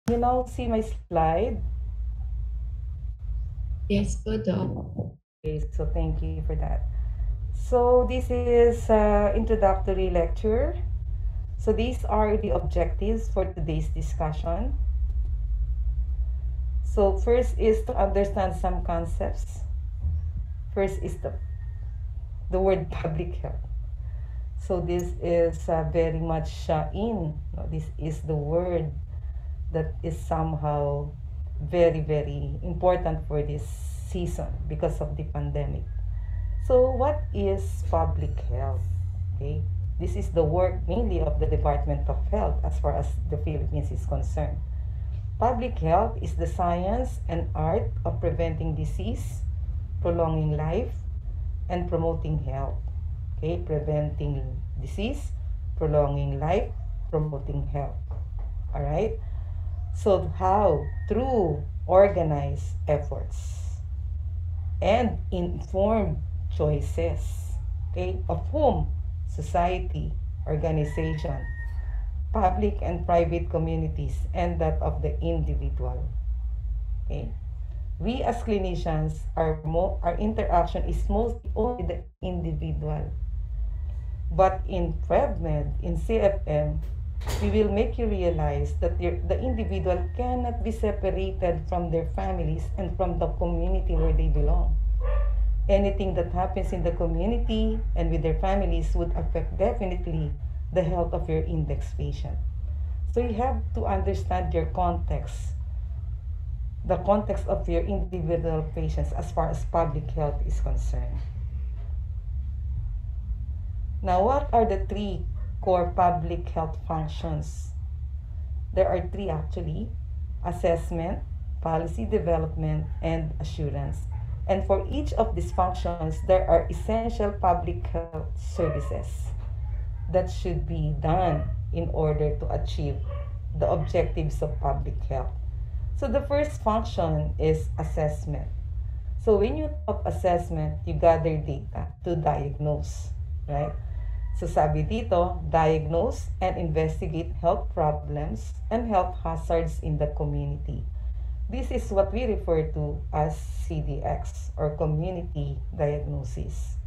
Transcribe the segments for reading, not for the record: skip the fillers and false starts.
You now see my slide. Yes po, Doc. Okay, so thank you for that. So this is introductory lecture. So these are the objectives for today's discussion. So first is to understand some concepts. First is the word public health. So this is very much in. This is the word that is somehow very, very important for this season because of the pandemic. So what is public health? Okay, this is the work mainly of the Department of Health as far as the Philippines is concerned. Public health is the science and art of preventing disease, prolonging life, and promoting health. Okay, preventing disease, prolonging life, promoting health. All right. So how? Through organized efforts and informed choices. Okay, of whom? Society, organization, public and private communities, and that of the individual. Okay. We as clinicians, our interaction is mostly only the individual. But in PrevMed, in CFM, we will make you realize that the individual cannot be separated from their families and from the community where they belong. Anything that happens in the community and with their families would affect definitely the health of your index patient. So you have to understand your context, the context of your individual patients as far as public health is concerned. Now, what are the three core public health functions? There are three actually: assessment, policy development, and assurance. And for each of these functions, there are essential public health services that should be done in order to achieve the objectives of public health. So the first function is assessment. So when you talk assessment, you gather data to diagnose, right? So sabi dito, diagnose and investigate health problems and health hazards in the community. This is what we refer to as CDX or community diagnosis.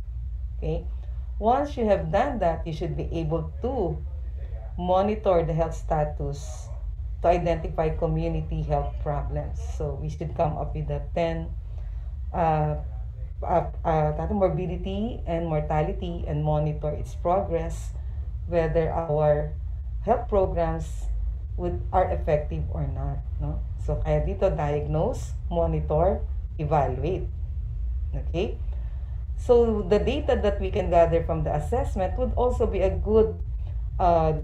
Okay? Once you have done that, you should be able to monitor the health status to identify community health problems. So we should come up with the 10 uh, morbidity and mortality and monitor its progress, whether our health programs are effective or not. No? So kaya dito diagnose, monitor, evaluate. Okay? So the data that we can gather from the assessment would also be a good uh,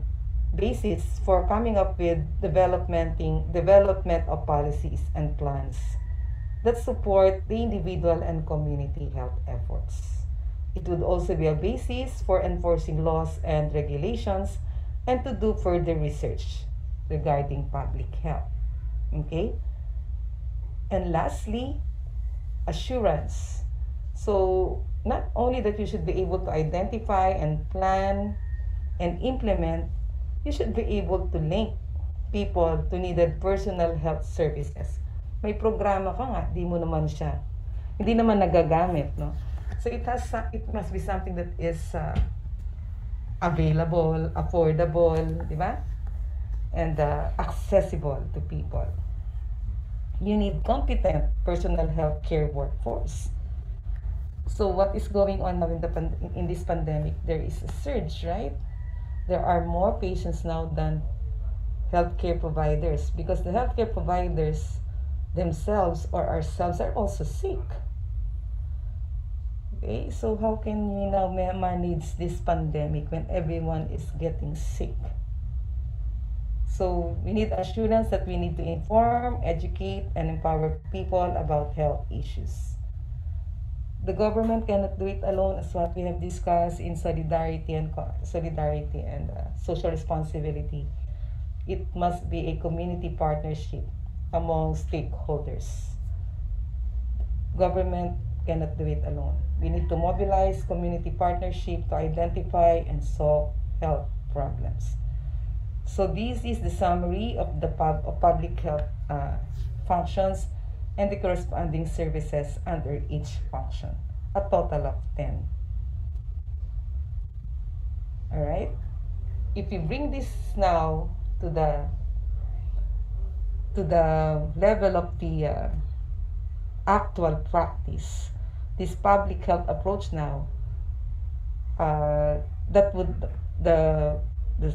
basis for coming up with development of policies and plans that support the individual and community health efforts. It would also be a basis for enforcing laws and regulations and to do further research regarding public health. Okay? And lastly, assurance. So, not only that you should be able to identify and plan and implement, you should be able to link people to needed personal health services. May programa ka nga, di mo naman siya, hindi naman nagagamit, no? So it must be something that is available, affordable, di ba? And accessible to people. You need competent personal health care workforce. So what is going on now in this pandemic? There is a surge, right? There are more patients now than healthcare providers because the healthcare providers themselves or ourselves are also sick. Okay, so how can we now manage this pandemic when everyone is getting sick? So we need assurance that we need to inform, educate, and empower people about health issues. The government cannot do it alone, as what we have discussed in solidarity and social responsibility. It must be a community partnership among stakeholders. Government cannot do it alone. We need to mobilize community partnership to identify and solve health problems. So this is the summary of the public health functions and the corresponding services under each function. A total of 10. Alright? If you bring this now to the level of the actual practice, this public health approach now, that would the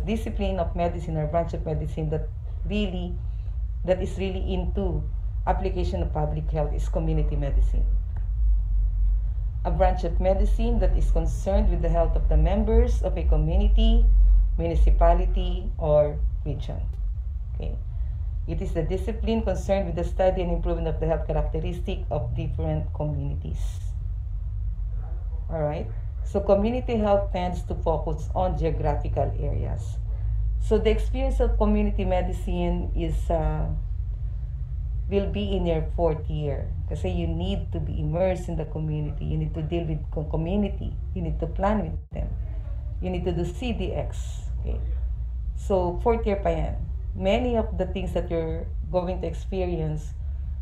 discipline of medicine or branch of medicine that is really into application of public health is community medicine. A branch of medicine that is concerned with the health of the members of a community, municipality, or region. Okay. It is the discipline concerned with the study and improvement of the health characteristic of different communities. All right. So community health tends to focus on geographical areas. So the experience of community medicine is will be in your 4th year. Kasi you need to be immersed in the community. You need to deal with community. You need to plan with them. You need to do CDX. Okay. So 4th year pa yan. Many of the things that you're going to experience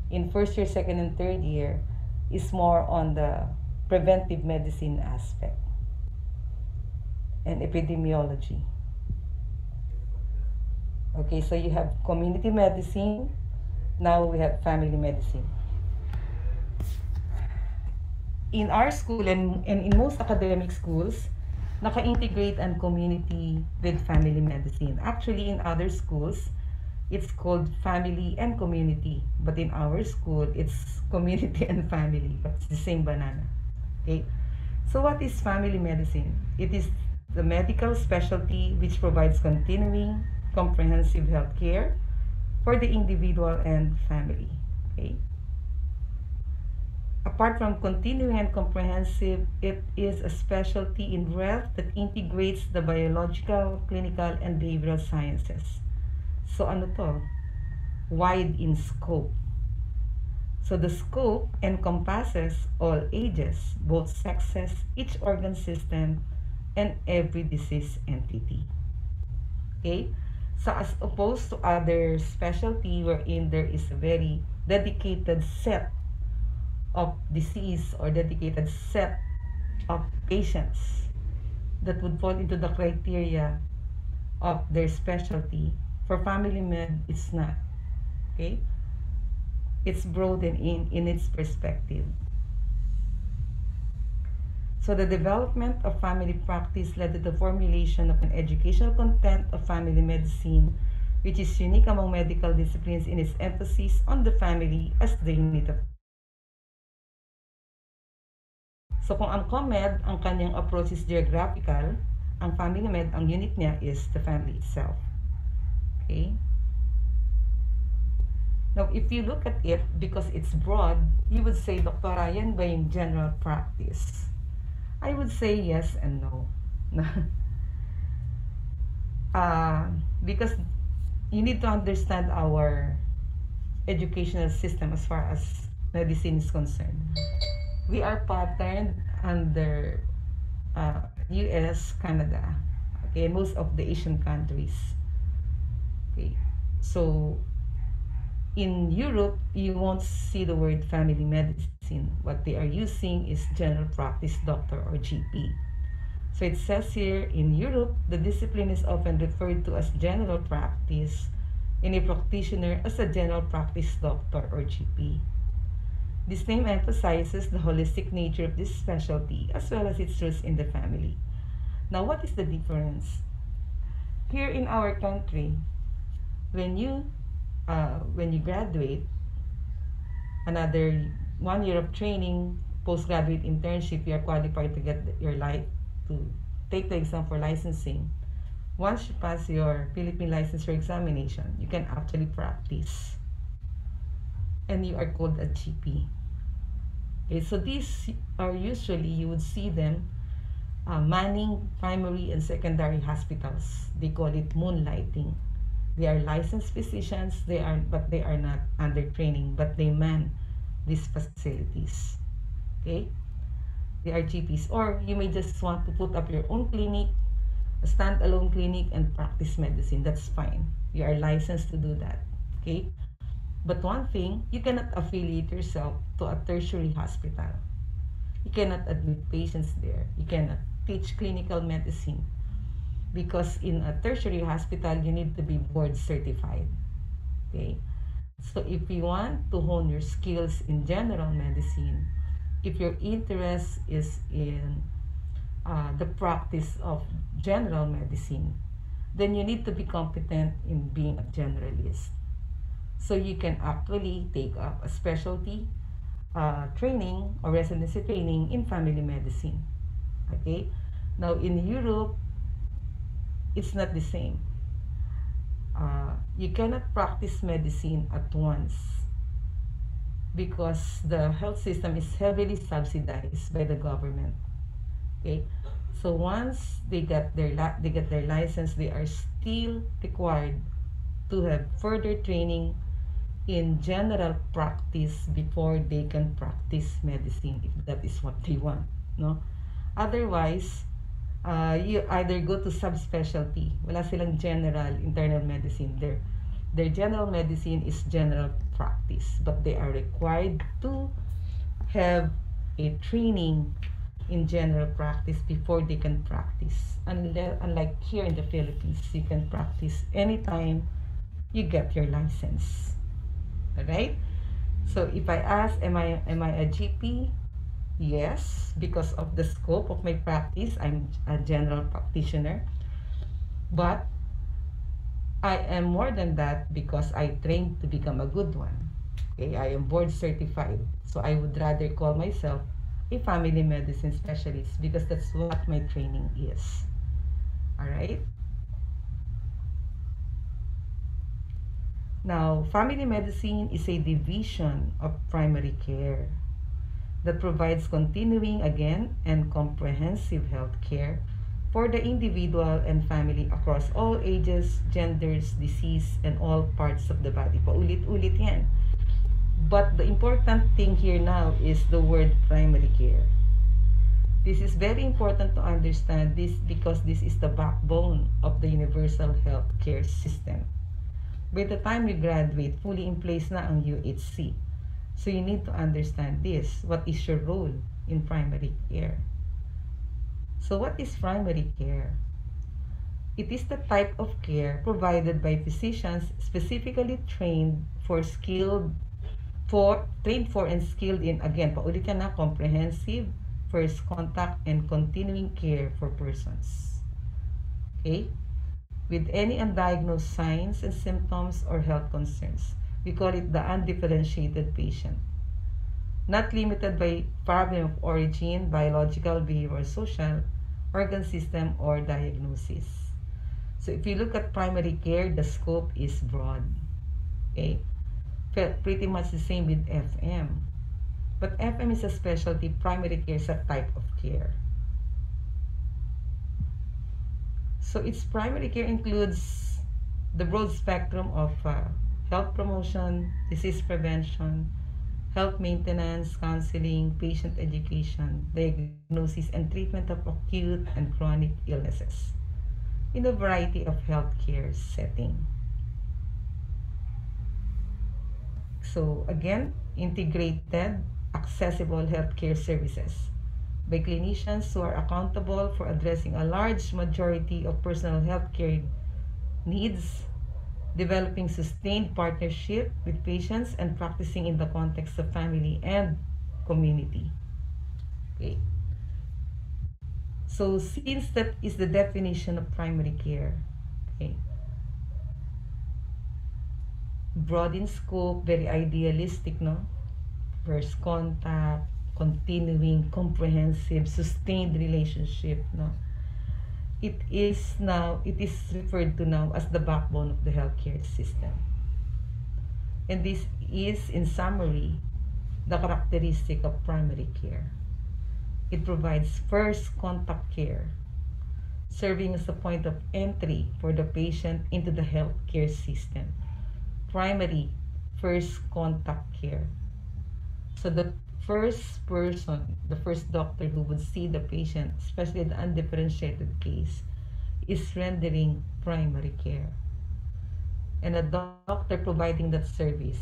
in 1st year, 2nd, and 3rd year is more on the preventive medicine aspect and epidemiology. Okay, so you have community medicine. Now we have family medicine. In our school and in most academic schools, naka-integrate ang community with family medicine. Actually, in other schools, it's called family and community. But in our school, it's community and family. But it's the same banana. Okay? So what is family medicine? It is the medical specialty which provides continuing, comprehensive health care for the individual and family. Okay? Apart from continuing and comprehensive, it is a specialty in health that integrates the biological, clinical, and behavioral sciences. So ano to? Wide in scope. So the scope encompasses all ages, both sexes, each organ system, and every disease entity. Okay? So as opposed to other specialty wherein there is a very dedicated set of disease or dedicated set of patients that would fall into the criteria of their specialty, for family med, it's not. Okay? It's broadened in its perspective. So the development of family practice led to the formulation of an educational content of family medicine, which is unique among medical disciplines in its emphasis on the family as the unit of. So kung ang COMED, ang kanyang approach is geographical, ang family med, ang unit niya is the family itself. Okay? Now, if you look at it, because it's broad, you would say, Dr. Ryan ba yung general practice? I would say yes and no. Because you need to understand our educational system as far as medicine is concerned. We are patterned under US, Canada, okay, most of the Asian countries. Okay, so in Europe, you won't see the word family medicine. What they are using is general practice doctor or GP. So it says here, in Europe, the discipline is often referred to as general practice, and a practitioner as a general practice doctor or GP. This name emphasizes the holistic nature of this specialty as well as its roots in the family. Now, what is the difference? Here in our country, when you graduate, another 1 year of training, postgraduate internship, you are qualified to get your to take the exam for licensing. Once you pass your Philippine licensure examination, you can actually practice, and you are called a GP. Okay, so these are usually, you would see them manning primary and secondary hospitals. They call it moonlighting. They are licensed physicians, but they are not under training, but they man these facilities. Okay? They are GPs. Or you may just want to put up your own clinic a standalone clinic and practice medicine. That's fine. You are licensed to do that. Okay? But one thing, you cannot affiliate yourself to a tertiary hospital. You cannot admit patients there. You cannot teach clinical medicine because in a tertiary hospital, you need to be board certified. Okay? So if you want to hone your skills in general medicine, if your interest is in the practice of general medicine, then you need to be competent in being a generalist. So you can actually take up a specialty training or residency training in family medicine. Okay? Now in Europe, it's not the same. You cannot practice medicine at once because the health system is heavily subsidized by the government. Okay, so once they get their license, they are still required to have further training in general practice before they can practice medicine, if that is what they want. No, otherwise you either go to subspecialty. Wala silang general internal medicine. Their general medicine is general practice, but they are required to have a training in general practice before they can practice. Unlike here in the Philippines, you can practice anytime you get your license. Alright? So if I ask, am I a GP? Yes, because of the scope of my practice, I'm a general practitioner. But I am more than that because I trained to become a good one. Okay, I am board certified. So I would rather call myself a family medicine specialist because that's what my training is. Alright? Now, family medicine is a division of primary care that provides continuing again and comprehensive health care for the individual and family across all ages, genders, disease, and all parts of the body. Paulit-ulit yan. But the important thing here now is the word primary care. This is very important to understand this because this is the backbone of the universal health care system. By the time you graduate, fully in place na ang UHC. So you need to understand this. What is your role in primary care? So what is primary care? It is the type of care provided by physicians specifically trained for and skilled in, again, paulitin na, comprehensive, first contact, and continuing care for persons. Okay? With any undiagnosed signs and symptoms or health concerns. We call it the undifferentiated patient. Not limited by problem of origin, biological, behavioral, social, organ system, or diagnosis. So if you look at primary care, the scope is broad. Okay? Pretty much the same with FM. But FM is a specialty, primary care is a type of care. So its primary care includes the broad spectrum of health promotion, disease prevention, health maintenance, counseling, patient education, diagnosis and treatment of acute and chronic illnesses in a variety of healthcare setting. So again, integrated, accessible healthcare services by clinicians who are accountable for addressing a large majority of personal healthcare needs, developing sustained partnership with patients, and practicing in the context of family and community. Okay. So since that is the definition of primary care, okay, broad in scope, very idealistic, no? First contact, continuing, comprehensive, sustained relationship, no? It is referred to now as the backbone of the healthcare system. And this is, in summary, the characteristic of primary care. It provides first contact care, serving as a point of entry for the patient into the healthcare system. Primary, first contact care. So the first person, the first doctor who would see the patient, especially the undifferentiated case, is rendering primary care. And a doctor providing that service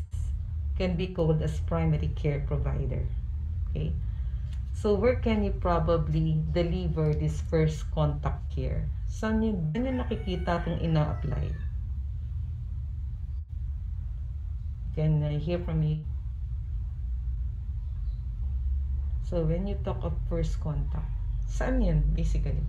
can be called as primary care provider. Okay? So where can you probably deliver this first contact care? Saan yun nakikita itong ina-apply? Can I hear from you? So when you talk of first contact, saan yan basically?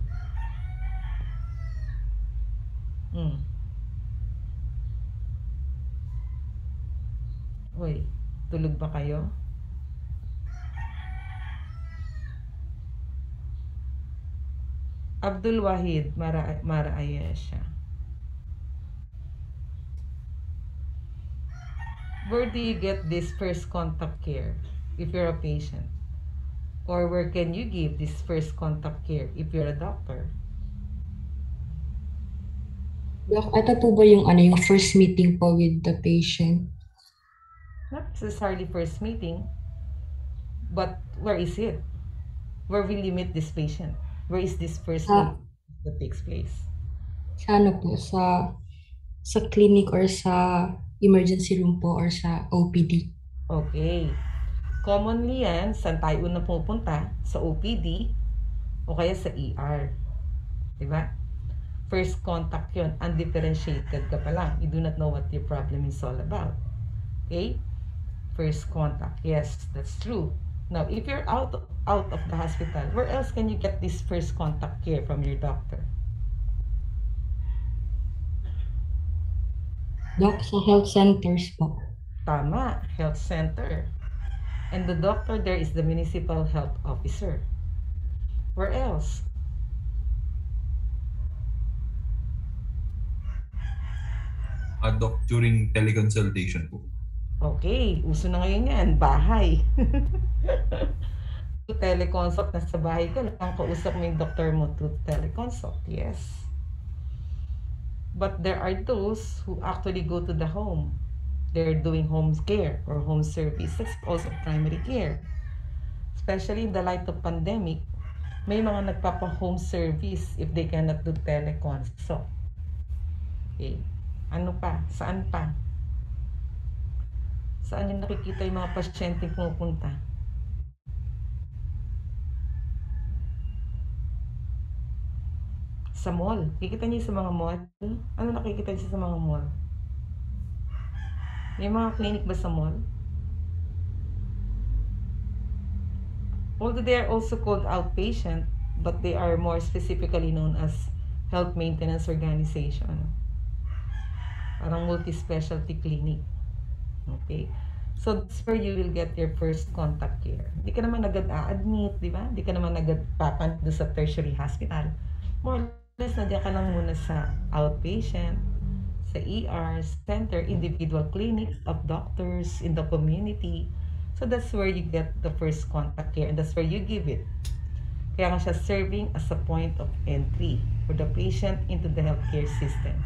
Uy, tulog ba kayo? Abdul Wahid, Mara Ayesha. Where do you get this first contact care if you're a patient? Or where can you give this first contact care if you're a doctor? Doc, ito po ba yung first meeting po with the patient? Not necessarily first meeting, but where is it? Where will you meet this patient? Where is this first Sa, meeting that takes place? sa ano po, sa clinic or sa emergency room po or sa OPD? Okay. Commonly yan, saan tayo unang pupunta? Sa OPD o kaya sa ER. Diba? First contact yun, undifferentiated ka pa lang. You do not know what your problem is all about. Okay? First contact. Yes, that's true. Now, if you're out of the hospital, where else can you get this first contact care from your doctor? Doc, sa health centers po. Tama, health center. And the doctor there is the municipal health officer. Where else? Doc, during teleconsultation po. Okay, uso na ngayon yan, bahay. Teleconsult, nasa bahay ko lang, kausap mo yung doktor mo to teleconsult, yes. But there are those who actually go to the home. They're doing home care or home service. That's also primary care. Especially in the light of pandemic, may mga nagpapa-home service if they cannot do teleconsult. Okay. Ano pa? Saan pa? Saan yung nakikita yung mga pasyente pumupunta? Sa mall. Kikita niyo sa mga mall? Ano nakikita niyo sa mga mall? May mga clinic ba sa mall? Although they are also called outpatient, but they are more specifically known as health maintenance organization. Parang multi-specialty clinic. Okay? So that's where you will get your first contact care. Hindi ka naman agad a-admit, di ba? Hindi ka naman agad papan doon sa tertiary hospital. More or less, nandiyan ka lang muna sa outpatient, sa ER, center, individual clinics of doctors in the community. So that's where you get the first contact care and that's where you give it. Kaya nga siya serving as a point of entry for the patient into the healthcare system.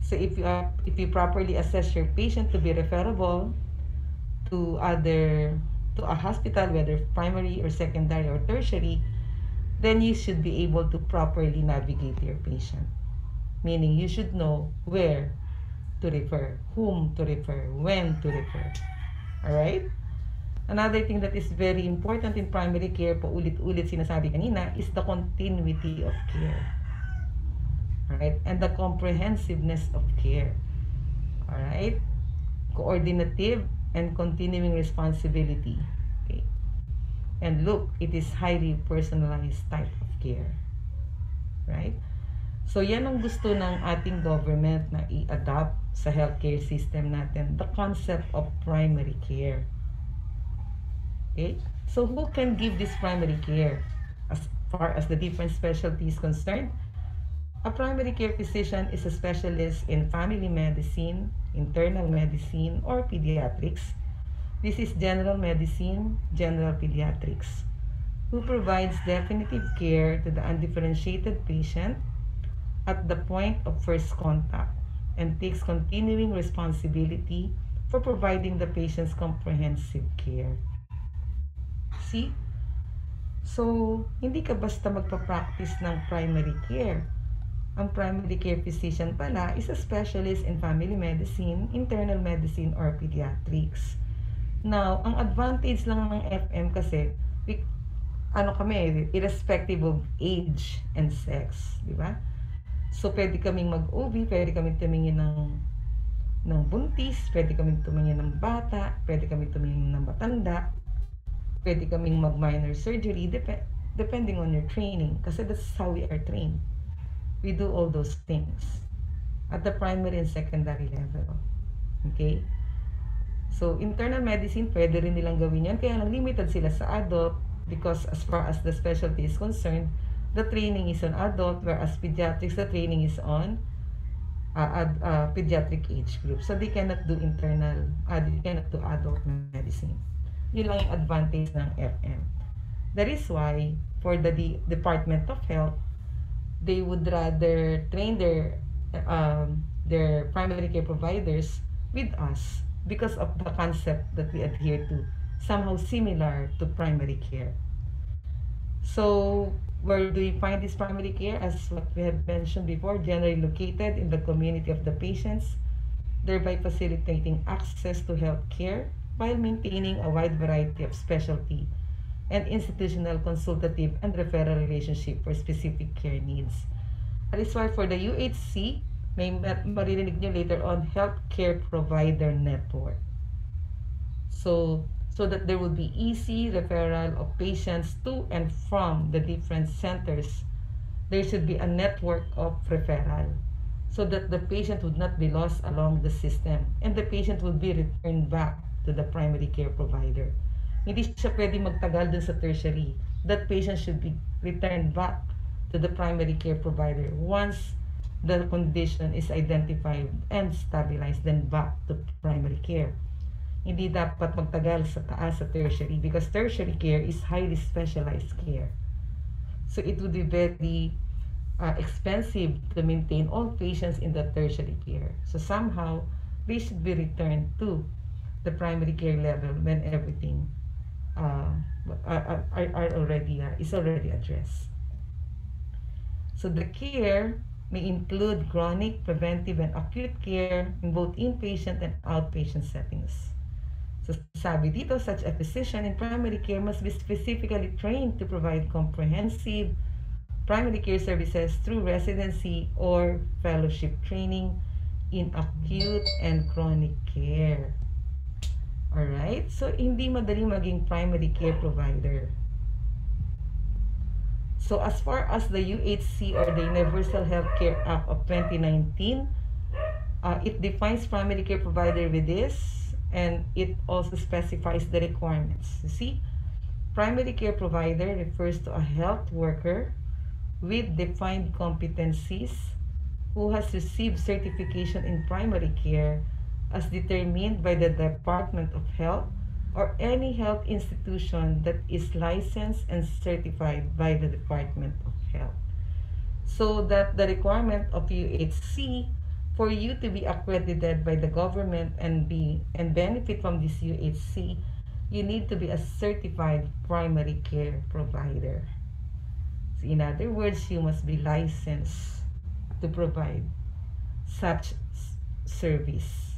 So if you properly assess your patient to be referable to a hospital, whether primary or secondary or tertiary, then you should be able to properly navigate your patient. Meaning you should know where to refer, whom to refer, when to refer. Alright? Another thing that is very important in primary care, paulit-ulit sinasabi kanina, is the continuity of care. Alright? And the comprehensiveness of care. Alright? Coordinative and continuing responsibility. Okay? And look, it is highly personalized type of care. Right? So yan ang gusto ng ating government na i-adopt sa healthcare system natin, the concept of primary care. Okay? So who can give this primary care? As far as the different specialties concerned, a primary care physician is a specialist in family medicine, internal medicine, or pediatrics. This is general medicine, general pediatrics, who provides definitive care to the undifferentiated patient at the point of first contact and takes continuing responsibility for providing the patient's comprehensive care. See? So, hindi ka basta magpa-practice ng primary care. Ang primary care physician pala is a specialist in family medicine, internal medicine, or pediatrics. Now, ang advantage lang ng FM kasi, kami, irrespective of age and sex, di ba? So, pwede kaming mag-OB, pwede kaming tumingin ng buntis, pwede kaming tumingin ng bata, pwede kaming tumingin ng matanda, pwede kaming mag-minor surgery, depending on your training. Kasi that's how we are trained. We do all those things at the primary and secondary level. Okay? So, internal medicine, pwede rin nilang gawin yan. Kaya lang limited sila sa adult because as far as the specialty is concerned, the training is on adult, whereas pediatrics, the training is on pediatric age group. So, they cannot do they cannot do adult medicine. Yun lang yung advantage ng FM. That is why, for the Department of Health, they would rather train their primary care providers with us because of the concept that we adhere to, somehow similar to primary care. So, where do we find this primary care? As what we have mentioned before, generally located in the community of the patients, thereby facilitating access to health care while maintaining a wide variety of specialty and institutional consultative and referral relationship for specific care needs. That is why for the UHC, may maririnig nyo later on, healthcare provider network. So that there will be easy referral of patients to and from the different centers. There should be a network of referral so that the patient would not be lost along the system and the patient will be returned back to the primary care provider. Hindi siya pwede magtagal dun sa tertiary. That patient should be returned back to the primary care provider once the condition is identified and stabilized, then back to primary care. Hindi dapat magtagal sa taas sa tertiary because tertiary care is highly specialized care. So it would be very expensive to maintain all patients in the tertiary care. So somehow, they should be returned to the primary care level when everything is already addressed. So the care may include chronic, preventive, and acute care in both inpatient and outpatient settings. So sabi dito, such a physician in primary care must be specifically trained to provide comprehensive primary care services through residency or fellowship training in acute and chronic care. Alright? So, hindi madali maging primary care provider. So, as far as the UHC or the Universal Healthcare Act of 2019, it defines primary care provider with this, and it also specifies the requirements. You see, primary care provider refers to a health worker with defined competencies who has received certification in primary care as determined by the Department of Health or any health institution that is licensed and certified by the Department of Health. So that the requirement of UHC for you to be accredited by the government and benefit from this UHC, you need to be a certified primary care provider. So in other words, you must be licensed to provide such service.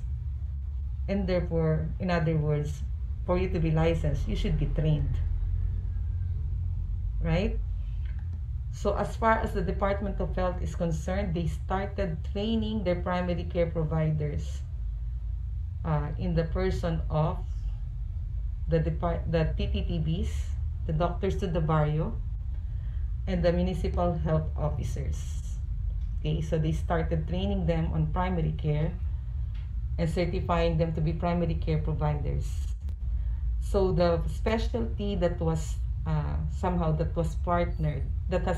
And therefore, in other words, for you to be licensed, you should be trained. Right? So as far as the Department of Health is concerned, they started training their primary care providers in the person of the TTTBs, the doctors to the barrio, and the municipal health officers. Okay, so they started training them on primary care and certifying them to be primary care providers. So the specialty that was has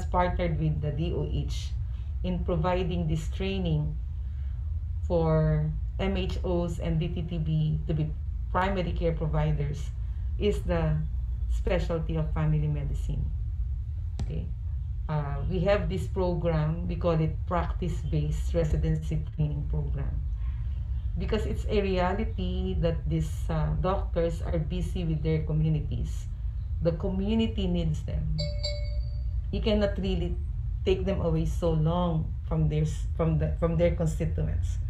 partnered with the DOH in providing this training for MHOs and DTTB to be primary care providers is the specialty of family medicine. Okay, we have this program, we call it practice-based residency training program, because it's a reality that these doctors are busy with their communities. The community needs them. You cannot really take them away so long from their constituents.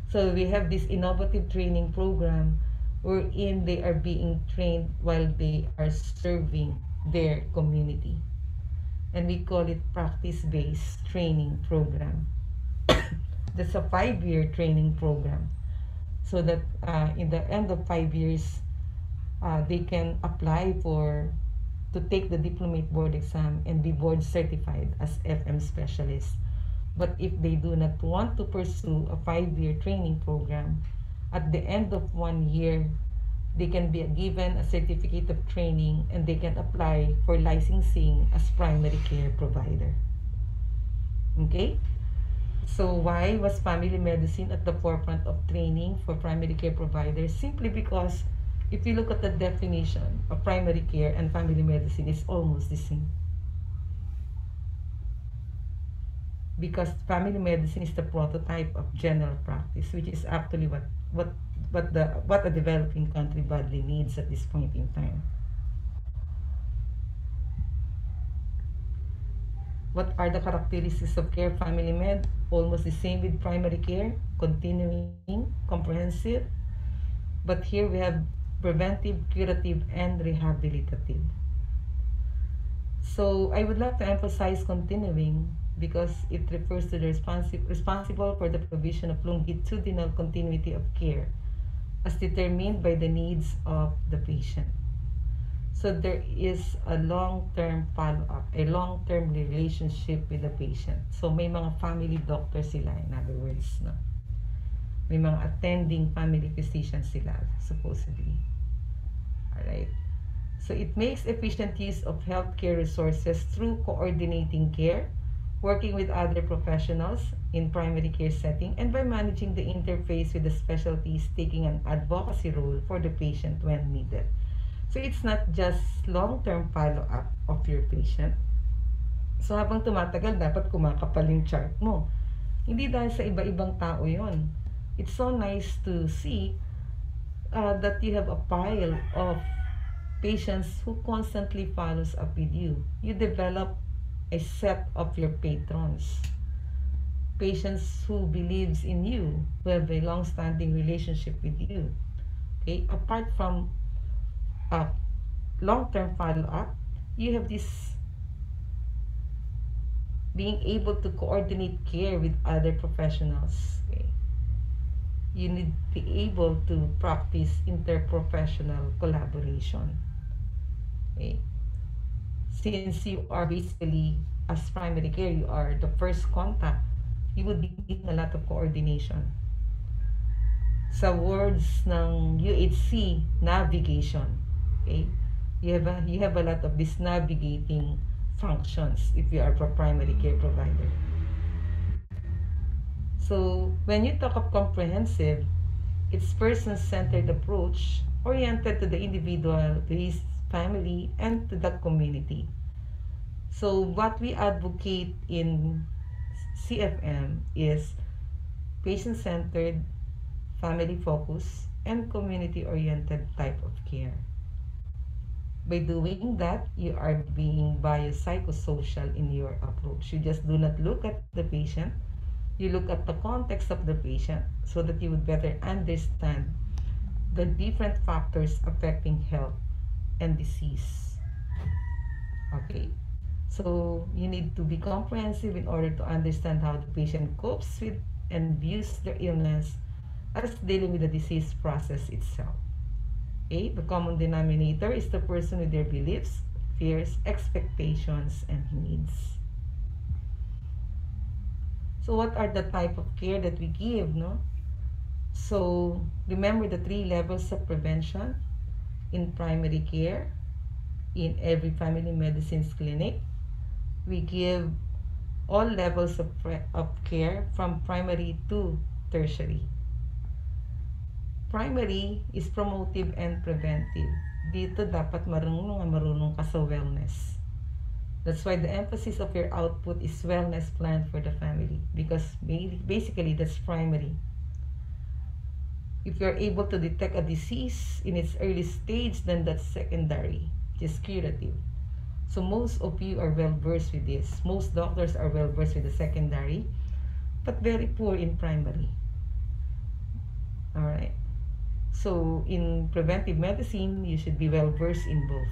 So we have this innovative training program wherein they are being trained while they are serving their community. And we call it practice-based training program. That's a 5-year training program. So that in the end of 5 years, they can apply to take the diplomate board exam and be board certified as FM specialist. But if they do not want to pursue a 5-year training program, at the end of 1 year, they can be given a certificate of training and they can apply for licensing as primary care provider. Okay? So why was family medicine at the forefront of training for primary care providers? Simply because if you look at the definition of primary care and family medicine, it's almost the same. Because family medicine is the prototype of general practice, which is actually what a developing country badly needs at this point in time. What are the characteristics of care family med? Almost the same with primary care, continuing, comprehensive. But here we have preventive, curative, and rehabilitative. So I would like to emphasize continuing because it refers to the responsible for the provision of longitudinal continuity of care as determined by the needs of the patient. So there is a long-term follow-up, a long-term relationship with the patient. So may mga family doctor sila, in other words, no? May mga attending family physicians sila, supposedly. Alright. So it makes efficient use of healthcare resources through coordinating care, working with other professionals in primary care setting, and by managing the interface with the specialties, taking an advocacy role for the patient when needed. So it's not just long-term follow-up of your patient. So habang tumatagal, dapat kumakapal yung chart mo. Hindi dahil sa iba-ibang tao yon. It's so nice to see that you have a pile of patients who constantly follows up with you. You develop a set of your patrons. Patients who believes in you, who have a long-standing relationship with you. Okay, apart from long-term follow-up, you have this being able to coordinate care with other professionals. Okay? You need to be able to practice interprofessional collaboration. Okay? Since you are basically, as primary care, you are the first contact, you would be needing a lot of coordination. Sa words ng UHC, navigation. Okay? You have a lot of these navigating functions if you are a primary care provider. So when you talk of comprehensive, it's person-centered approach oriented to the individual, to his family, and to the community. So what we advocate in CFM is patient-centered, family-focused, and community-oriented type of care. By doing that, you are being biopsychosocial in your approach. You just do not look at the patient. You look at the context of the patient so that you would better understand the different factors affecting health and disease. Okay. So you need to be comprehensive in order to understand how the patient copes with and views their illness as dealing with the disease process itself. Okay, the common denominator is the person with their beliefs, fears, expectations, and needs. So what are the type of care that we give, no? So remember the 3 levels of prevention in primary care. In every family medicine's clinic, we give all levels of care from primary to tertiary. Primary is promotive and preventive. Dito dapat marunong ka sa wellness. That's why the emphasis of your output is wellness plan for the family, because basically that's primary. If you're able to detect a disease in its early stage, then that's secondary, which is curative. So most of you are well versed with this. Most doctors are well versed with the secondary. but very poor in primary. All right. So in preventive medicine, you should be well versed in both.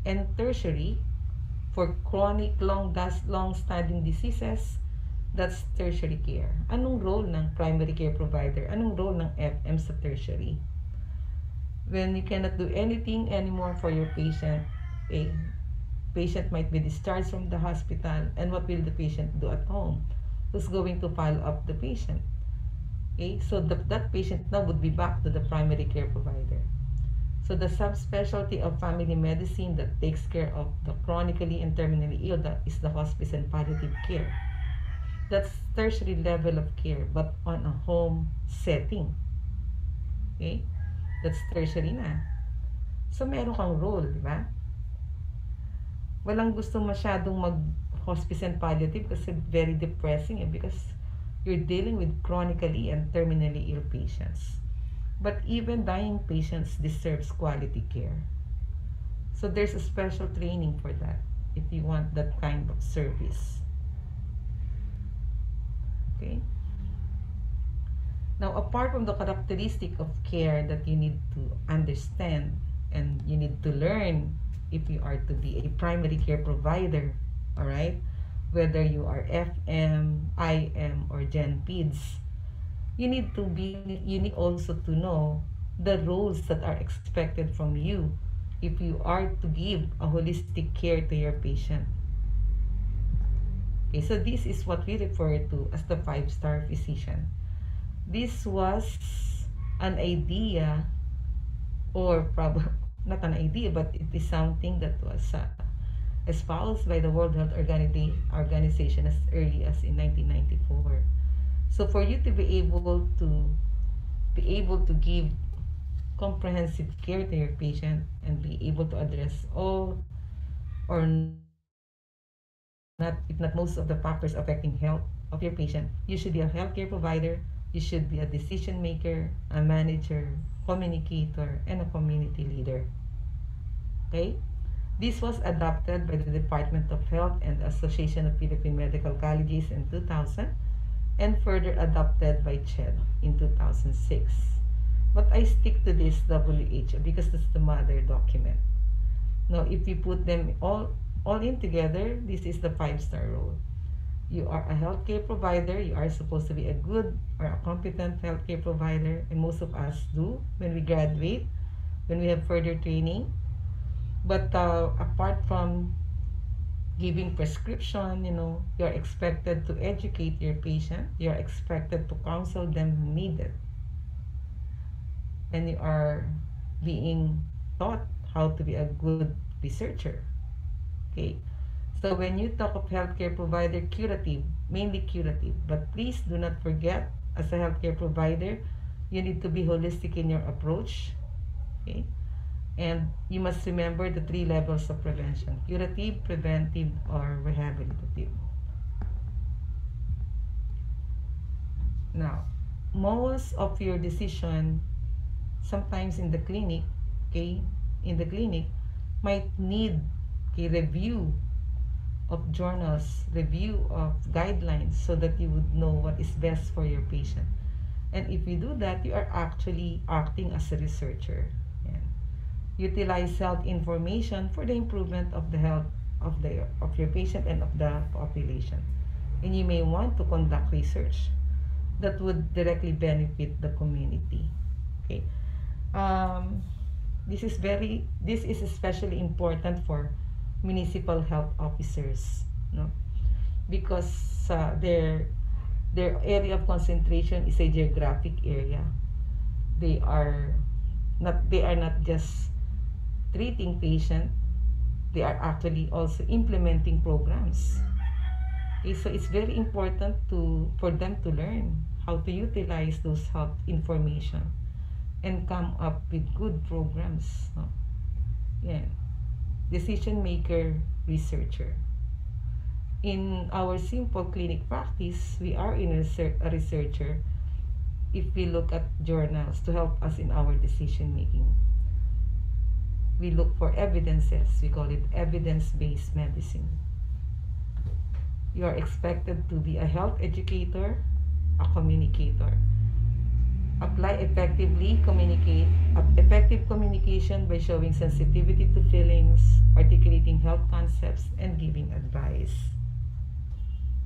And tertiary, for chronic long-standing diseases, that's tertiary care. Anong role ng primary care provider? Anong role ng FM sa tertiary? When you cannot do anything anymore for your patient, a patient might be discharged from the hospital, and what will the patient do at home? Who's going to follow up the patient? Okay, so that patient now would be back to the primary care provider. So the subspecialty of family medicine that takes care of the chronically and terminally ill, that is the hospice and palliative care. That's tertiary level of care, but on a home setting. Okay? That's tertiary na. So meron kang role, di ba? Walang gusto masyadong mag-hospice and palliative kasi very depressing because you're dealing with chronically and terminally ill patients. But even dying patients deserves quality care. So there's a special training for that if you want that kind of service. Okay? Now, apart from the characteristic of care that you need to understand and you need to learn if you are to be a primary care provider, all right? Whether you are FM, IM, or Gen Peds, you need also to know the roles that are expected from you if you are to give a holistic care to your patient. Okay, so this is what we refer to as the 5-star physician. This was an idea, or probably not an idea, but it is something that was espoused by the World Health Organization as early as in 1994. So for you to be able to give comprehensive care to your patient and be able to address all or not, if not most of the factors affecting health of your patient, you should be a healthcare provider, you should be a decision maker, a manager, communicator, and a community leader. Okay? This was adopted by the Department of Health and Association of Philippine Medical Colleges in 2000 and further adopted by CHED in 2006. But I stick to this WHO because that's the mother document. Now, if you put them all in together, this is the 5-star role. You are a healthcare provider, you are supposed to be a good or a competent healthcare provider, and most of us do when we graduate, when we have further training. But apart from giving prescription, you're expected to educate your patient, you're expected to counsel them when needed. And you are being taught how to be a good researcher. Okay? So when you talk of healthcare provider, curative, mainly curative, but please do not forget, as a healthcare provider, you need to be holistic in your approach. Okay? And you must remember the 3 levels of prevention: curative, preventive, or rehabilitative. Now, most of your decision, sometimes in the clinic, might need a review of journals, review of guidelines, so that you would know what is best for your patient. And if you do that, you are actually acting as a researcher. Utilize health information for the improvement of the health of your patient and of the population. And you may want to conduct research that would directly benefit the community. Okay. This is especially important for municipal health officers, because their area of concentration is a geographic area. They are not just treating patients, they are actually also implementing programs. Okay, so it's very important for them to learn how to utilize those health information and come up with good programs. Yeah. Decision maker, researcher. In our simple clinic practice, we are a researcher if we look at journals to help us in our decision making. We look for evidences. We call it evidence-based medicine. You are expected to be a health educator, a communicator. Apply effective communication by showing sensitivity to feelings, articulating health concepts, and giving advice.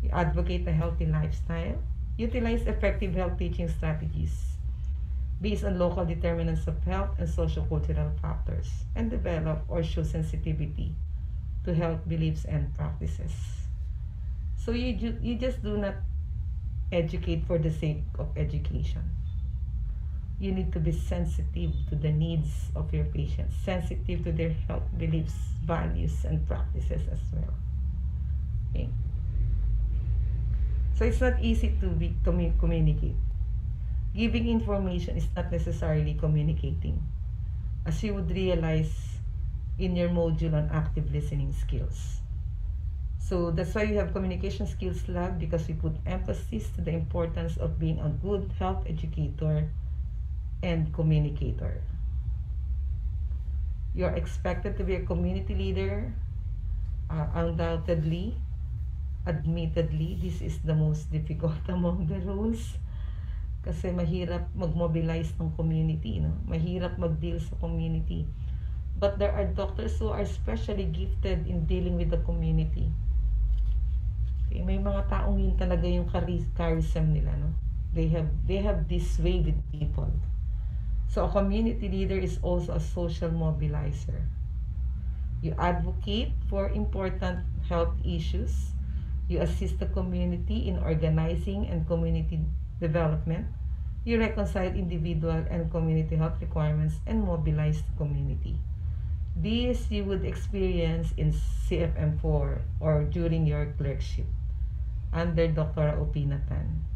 You advocate a healthy lifestyle. Utilize effective health teaching strategies based on local determinants of health and sociocultural factors, and develop or show sensitivity to health beliefs and practices. So you just do not educate for the sake of education. You need to be sensitive to the needs of your patients, sensitive to their health beliefs, values, and practices as well. Okay. So it's not easy to communicate. Giving information is not necessarily communicating, as you would realize in your module on active listening skills. So that's why you have communication skills lab, because we put emphasis to the importance of being a good health educator and communicator. You're expected to be a community leader. Undoubtedly, admittedly, this is the most difficult among the roles. Kasi mahirap mag-mobilize ng community, no? Mahirap mag-deal sa community. But there are doctors who are specially gifted in dealing with the community. Okay, may mga taong yun talaga yung charism nila, no? They have this way with people. So a community leader is also a social mobilizer. You advocate for important health issues. You assist the community in organizing and community development. You reconcile individual and community health requirements and mobilize the community. This you would experience in CFM4 or during your clerkship under Dr. Opinatan.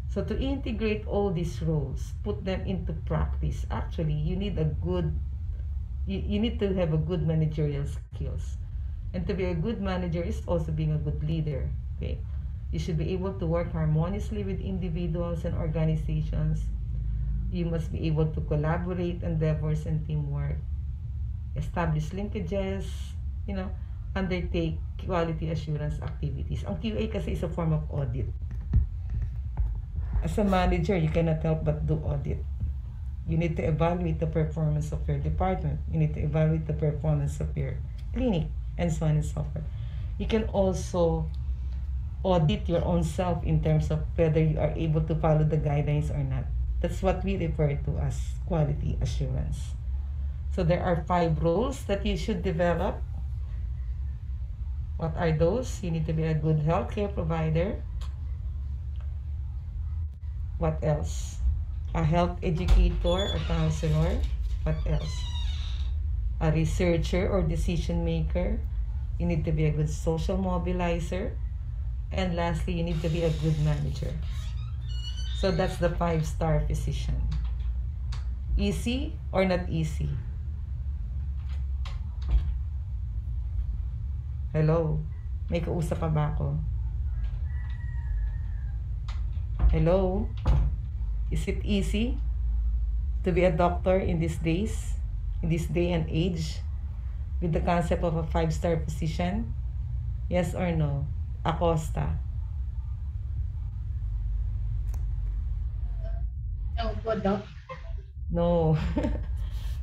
So to integrate all these roles, put them into practice, actually you need you need to have a good managerial skills. And to be a good manager is also being a good leader. Okay? You should be able to work harmoniously with individuals and organizations. You must be able to collaborate, endeavors, and teamwork. Establish linkages, undertake quality assurance activities. Ang QA kasi is a form of audit. As a manager, you cannot help but do audit. You need to evaluate the performance of your department. You need to evaluate the performance of your clinic, and so on and so forth. You can also audit your own self in terms of whether you are able to follow the guidelines or not. That's what we refer to as quality assurance. So there are 5 roles that you should develop. What are those? You need to be a good healthcare provider. What else? A health educator or counselor. What else? A researcher or decision maker. You need to be a good social mobilizer. And lastly, you need to be a good manager. So that's the 5-star physician. Easy or not easy? Hello? May kausap pa ba ako? Hello? Is it easy to be a doctor in these days, in this day and age, with the concept of a 5-star physician? Yes or no? Acosta. No po, Doc. No.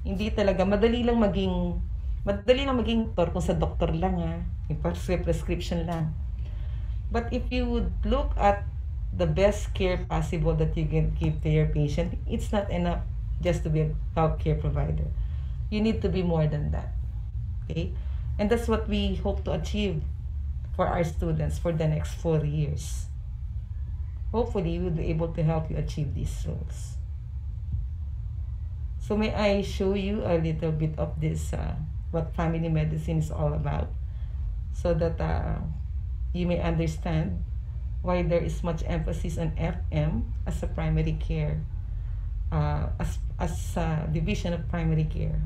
Hindi talaga. Madali lang maging doktor kung sa doktor lang, yung prescription lang. But if you would look at the best care possible that you can give to your patient, it's not enough just to be a healthcare provider. You need to be more than that. Okay? And that's what we hope to achieve for our students for the next 4 years. Hopefully, we'll be able to help you achieve these roles. So may I show you a little bit of this, what family medicine is all about, so that you may understand why there is much emphasis on FM as a primary care, as a division of primary care.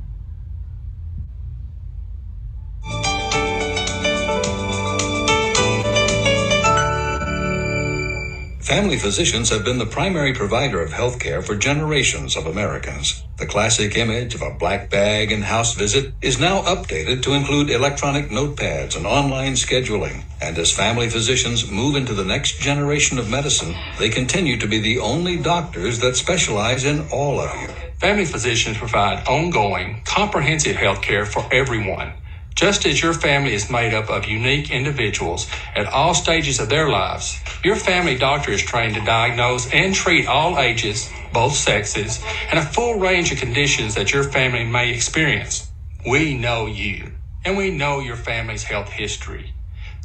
Family physicians have been the primary provider of healthcare for generations of Americans. The classic image of a black bag and house visit is now updated to include electronic notepads and online scheduling. And as family physicians move into the next generation of medicine, they continue to be the only doctors that specialize in all of you. Family physicians provide ongoing, comprehensive health care for everyone. Just as your family is made up of unique individuals at all stages of their lives, your family doctor is trained to diagnose and treat all ages, both sexes, and a full range of conditions that your family may experience. We know you, and we know your family's health history.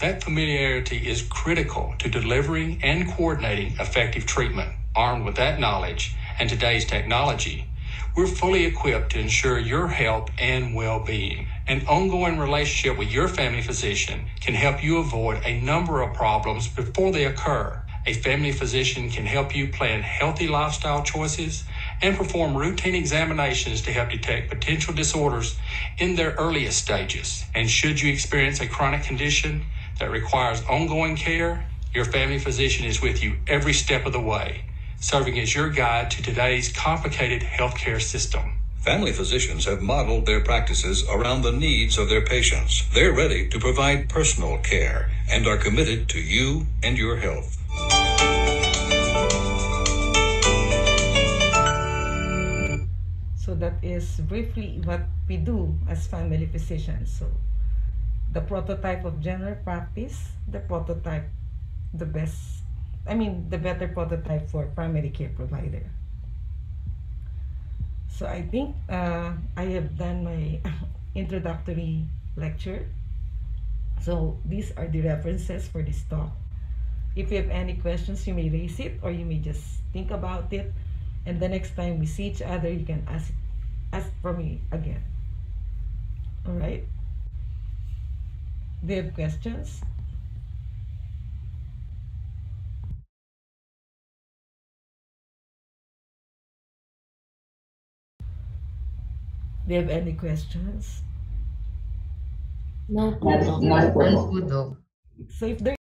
That familiarity is critical to delivering and coordinating effective treatment. Armed with that knowledge and today's technology, we're fully equipped to ensure your health and well-being. An ongoing relationship with your family physician can help you avoid a number of problems before they occur. A family physician can help you plan healthy lifestyle choices and perform routine examinations to help detect potential disorders in their earliest stages. And should you experience a chronic condition that requires ongoing care, your family physician is with you every step of the way, serving as your guide to today's complicated healthcare system. Family physicians have modeled their practices around the needs of their patients. They're ready to provide personal care and are committed to you and your health. So that is briefly what we do as family physicians. So the prototype of general practice, the prototype, the better prototype for primary care provider. So I think I have done my introductory lecture. So these are the references for this talk. If you have any questions, you may raise it, or you may just think about it. And the next time we see each other, you can ask for me again. All right? Do you have questions? Do you have any questions? No po, Doc. None po, Doc. So if there